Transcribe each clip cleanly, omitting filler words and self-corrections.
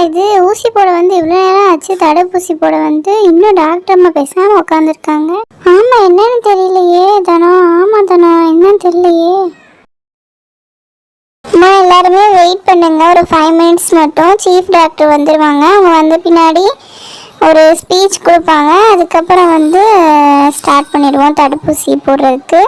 இது ஊசி போட வந்து இவ்வளோ நேரம் ஆச்சு, தடுப்பூசி போட வந்து இன்னும் டாக்டர் அம்மா பேசாமல் உட்காந்துருக்காங்க. ஆமாம், என்னன்னு தெரியலையே தனம். ஆமாம் தனம், என்னன்னு தெரியலையே. அம்மா எல்லாருமே வெயிட் பண்ணுங்க, ஒரு 5 மினிட்ஸ் மட்டும். சீஃப் டாக்டர் வந்துடுவாங்க. அவங்க வந்த பின்னாடி ஒரு ஸ்பீச் கொடுப்பாங்க. அதுக்கப்புறம் வந்து ஸ்டார்ட் பண்ணிடுவோம் தடுப்பூசி போடுறதுக்கு.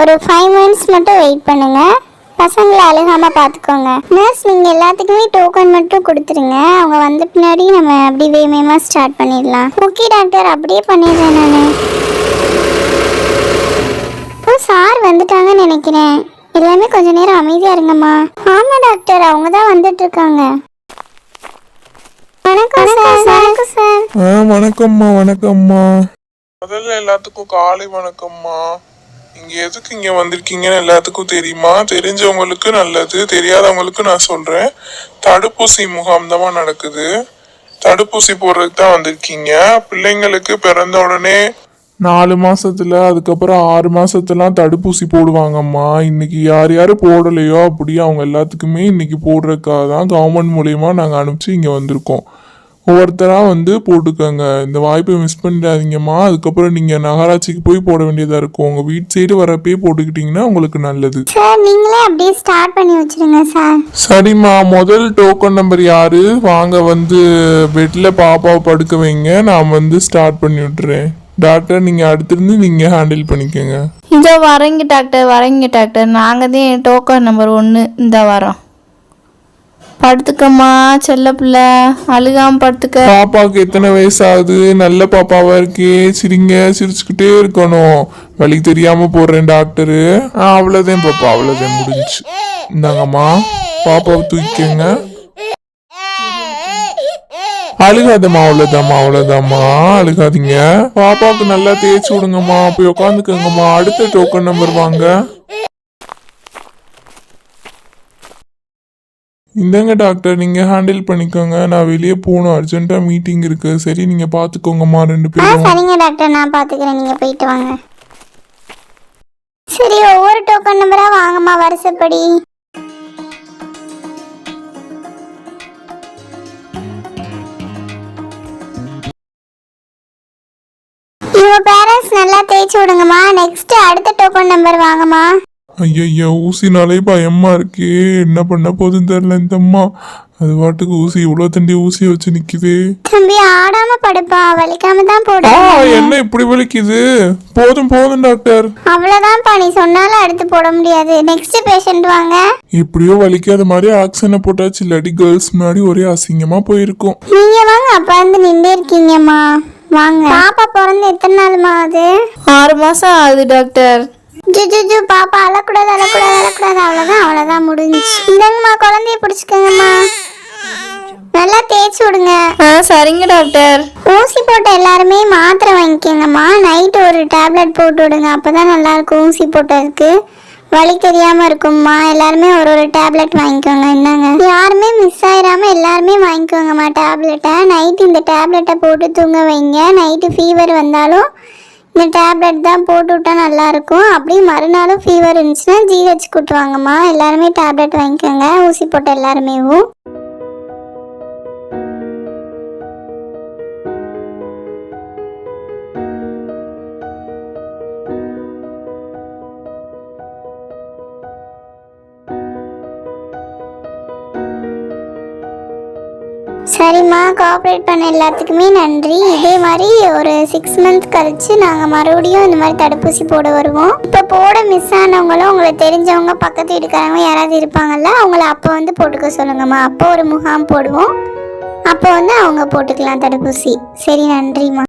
ஒரு 5 மினிட்ஸ் மட்டும் வெயிட் பண்ணுங்கள். பசங்களை அழுகாமல் பார்த்துக்கோங்க. நர்ஸ், நீங்கள் எல்லாத்துக்குமே டோக்கன் மட்டும் கொடுத்துருங்க. அவங்க வந்த பின்னாடி நம்ம அப்படி வேகமாக ஸ்டார்ட் பண்ணிடலாம். ஓகே டாக்டர், அப்படியே பண்ணிடுறேன் நான். ஓ, சார் வந்துட்டாங்கன்னு நினைக்கிறேன். எல்லாமே கொஞ்ச நேரம் அமைதியாக இருங்கம்மா. ஆமாம் டாக்டர், அவங்க தான் வந்துட்டு இருக்காங்க. வணக்கம் சார். வணக்கம் சார். வணக்கம்மா. வணக்கம்மா. முதல்ல எல்லாத்துக்கும் காலை வணக்கம்மா. நீங்க எதுக்கு இங்க வந்திருக்கீங்கன்னு எல்லாத்துக்கும் தெரியுமா? தெரிஞ்சவங்களுக்கு நல்லது, தெரியாதவங்களுக்கு நான் சொல்றேன். தடுப்பூசி முகாம் தான் நடக்குது. தடுப்பூசி போடுறதுக்கு தான் வந்திருக்கீங்க. பிள்ளைங்களுக்கு பிறந்த உடனே 4 மாசத்துல, அதுக்கப்புறம் 6 மாசத்துலாம் தடுப்பூசி போடுவாங்கம்மா. இன்னைக்கு யார் யார் போடலையோ அப்படியே அவங்க எல்லாத்துக்குமே இன்னைக்கு போடுறதுக்காக தான் கவர்மெண்ட் மூலயமா நாங்கள் அனுப்பிச்சு இங்கே வந்திருக்கோம். ஒவ்வொருத்தராக வந்து போட்டுக்கோங்க. இந்த வாய்ப்பை மிஸ் பண்ணிடாதீங்கம்மா. அதுக்கப்புறம் நீங்கள் நகராட்சிக்கு போய் போட வேண்டியதாக இருக்கும். உங்கள் வீட்டு சைடு வரப்பே போட்டுக்கிட்டிங்கன்னா உங்களுக்கு நல்லது. சார், நீங்களே அப்படியே ஸ்டார்ட் பண்ணி வச்சிருங்க சார். சரிம்மா, முதல் டோக்கன் நம்பர் யாரு? வாங்க வந்து பெட்டில் பாப்பாவை படுக்க வைங்க. நான் வந்து ஸ்டார்ட் பண்ணி விட்டுறேன். டாக்டர், நீங்கள் அடுத்திருந்து நீங்கள் ஹேண்டில் பண்ணிக்கோங்க. இதோ வரேங்க டாக்டர். நாங்கள் தான் டோக்கன் நம்பர் 1 இந்த வாரம். படுத்துக்கம்மா செல்ல பிள்ளை, அழுகாம படுத்துக்க. பாப்பாவுக்கு எத்தனை வயசாகுது? நல்ல பாப்பாவா இருக்கே, சிரிங்க, சிரிச்சுக்கிட்டே இருக்கணும். வலி தெரியாம போடுறேன் டாக்டரு. அவ்வளோதான் பாப்பா, அவ்வளோதான், முடிஞ்சு. இந்தாங்கம்மா, பாப்பாவை தூக்கிக்கங்க. அழுகாதம்மா, அவ்வளோதாம்மா, அழுகாதீங்க. பாப்பாவுக்கு நல்லா தேய்ச்சி விடுங்கம்மா. போய் உட்காந்துக்கோங்கம்மா. அடுத்த டோக்கன் நம்பர் வாங்க. இந்தங்க டாக்டர், நீங்கள் ஹேண்டில் பண்ணிக்கோங்க. நான் வெளியே போகணும், அர்ஜென்ட்டாக மீட்டிங் இருக்குது. சரி, நீங்கள் பார்த்துக்கோங்கம்மா 2 பேரும். சரிங்க டாக்டர், நான் பார்த்துக்கிறேன். நீங்கள் போயிட்டு வாங்க. சரி, ஒவ்வொரு டோக்கன் நம்பராக வாங்கம்மா, வரிசைப்படி. இவங்க பேரண்ட்ஸ் நல்லா தேய்ச்சி விடுங்கம்மா. நெக்ஸ்ட் அடுத்த டோக்கன் நம்பர் வாங்கம்மா. ஐயா, ஊசினாலே பயமா இருக்கே. என்ன பண்ண போதுன்னு தெரியல இந்த அம்மா. அது பாட்டுக்கு ஊசி இவ்வளோ தண்டி ஊசி வச்சு நிக்குது. தம்பி, ஆடாம படுப்பா, வலிக்காம தான் போடு. என்ன இப்படி வலிக்குது? போதும் டாக்டர். அவ்வளவுதான்ப்பா, நீ சொன்னாலும் அடுத்து போட முடியாது. நெக்ஸ்ட் பேஷண்ட் வாங்க. எப்படியோ வலிக்காத மாதிரி ஆக்சனை போட்டாச்சு. இல்லாட்டி கேர்ள்ஸ் முன்னாடி ஒரே அசிங்கமா போயிருக்கும். நீங்க வாங்க, அப்பா வந்து நின்று இருக்கீங்கம்மா. வாங்க. பாப்பா பிறந்து எத்தனை நாளுமா ஆகுது? 6 மாசம் ஆகுது டாக்டர். ஜுஜுஜு, பாப்பா அழக்கூடாது. அவ்வளவுதான் முடிஞ்சிச்சு. இந்தங்கம்மா, குழந்தைய பிடிச்சிக்கங்கம்மா. நல்லா தேய்ச்சி விடுங்க. சரிங்க டாக்டர். ஊசி போட்ட எல்லாருமே மாத்திரை வாங்கிக்கோங்கம்மா. நைட்டு ஒரு டேப்லெட் போட்டு விடுங்க, அப்பதான் நல்லா இருக்கும். ஊசி போட்டதுக்கு வலி தெரியாம இருக்கும்மா. எல்லாருமே ஒரு டேப்லெட் வாங்கிக்கோங்க. என்னங்க, யாருமே மிஸ் ஆயிராம எல்லாருமே வாங்கிக்கோங்கம்மா டேப்லெட்டை. நைட்டு இந்த டேப்லெட்டை போட்டு தூங்க வைங்க. நைட்டு ஃபீவர் வந்தாலும் இந்த டேப்லெட் தான் போட்டு விட்டா நல்லாயிருக்கும். அப்படி மறுநாளும் ஃபீவர் இருந்துச்சுன்னா ஜிஹெச் கூட்டு வாங்கம்மா. எல்லாருமே டேப்லெட் வாங்கிக்கோங்க, ஊசி போட்ட எல்லாருமேவும். சரிம்மா, கோஆப்ரேட் பண்ண எல்லாத்துக்குமே நன்றி. இதே மாதிரி ஒரு 6 மந்த் கழிச்சு நாங்கள் மறுபடியும் இந்த மாதிரி தடுப்பூசி போட வருவோம். இப்போ போட மிஸ் ஆனவங்களும் உங்களுக்கு தெரிஞ்சவங்க பக்கத்து வீட்டுக்காரங்க யாராவது இருப்பாங்கல்ல, அவங்கள அப்போ வந்து போட்டுக்க சொல்லுங்கம்மா. அப்போ ஒரு முகாம் போடுவோம், அப்போ வந்து அவங்க போட்டுக்கலாம் தடுப்பூசி. சரி, நன்றிம்மா.